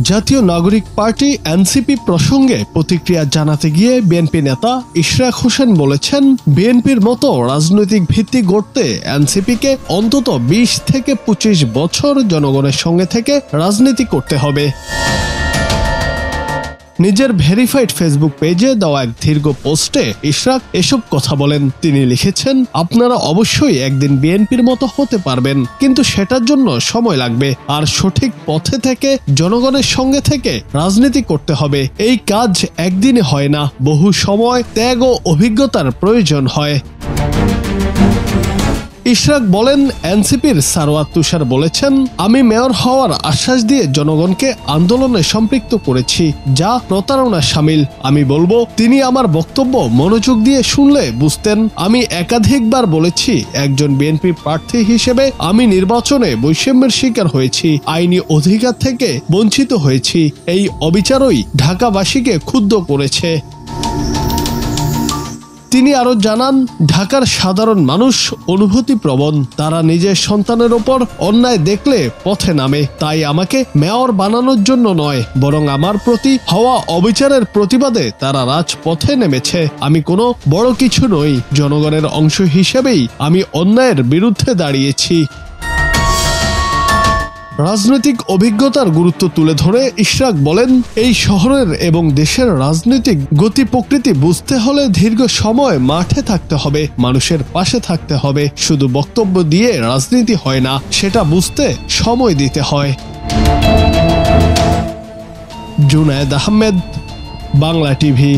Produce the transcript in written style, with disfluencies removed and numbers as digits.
জাতীয় নাগরিক party NCP প্রসঙ্গে প্রতিক্রিয়া জানাতে গিয়ে বিএনপি নেতা ইশরাক হোসেন বলেছেন, বিএনপির মতো রাজনৈতিক ভিত্তি গড়তে এনসিপিকে অন্তত ২০ থেকে ২৫ বছর জনগণের সঙ্গে থেকে রাজনীতি করতে হবে। নিজের ভেরিফাইড ফেসবুক পেজে দেওয়া এক দীর্ঘ পোস্টে ইশরাক এসব কথা বলেন। তিনি লিখেছেন, আপনারা অবশ্যই একদিন বিএনপির মতো হতে পারবেন, কিন্তু সেটার জন্য সময় লাগবে, আর সঠিক পথে থেকে জনগণের সঙ্গে থেকে রাজনীতি করতে হবে। এই কাজ একদিনে হয় না, বহু সময়, ত্যাগ ও অভিজ্ঞতার প্রয়োজন হয়। ইশরাক বলেন, এনসিপির সারওয়ার তুষার বলেছেন, আমি মেয়র হওয়ার আশ্বাস দিয়ে জনগণকে আন্দোলনে সম্পৃক্ত করেছি, যা প্রতারণা শামিল। আমি বলবো, তিনি আমার বক্তব্য মনোযোগ দিয়ে শুনলে বুঝতেন। আমি একাধিকবার বলেছি, একজন বিএনপি প্রার্থী হিসেবে আমি নির্বাচনে বৈষম্যের শিকার হয়েছি, আইনি অধিকার থেকে বঞ্চিত হয়েছি। এই অবিচারই ঢাকাবাসীকে ক্ষুব্ধ করেছে। তিনি আরো জানান, ঢাকার সাধারণ মানুষ অনুভূতিপ্রবণ, তারা নিজের সন্তানের ওপর অন্যায় দেখলে পথে নামে। তাই আমাকে মেয়র বানানোর জন্য নয়, বরং আমার প্রতি হওয়া অবিচারের প্রতিবাদে তারা রাজপথে নেমেছে। আমি কোনো বড় কিছু নই, জনগণের অংশ হিসেবেই আমি অন্যায়ের বিরুদ্ধে দাঁড়িয়েছি। রাজনৈতিক অভিজ্ঞতার গুরুত্ব তুলে ধরে ইশরাক বলেন, এই শহরের এবং দেশের রাজনৈতিক গতি প্রকৃতি বুঝতে হলে দীর্ঘ সময় মাঠে থাকতে হবে, মানুষের পাশে থাকতে হবে। শুধু বক্তব্য দিয়ে রাজনীতি হয় না, সেটা বুঝতে সময় দিতে হয়। জুনায়েদ আহমেদ, বাংলা টিভি।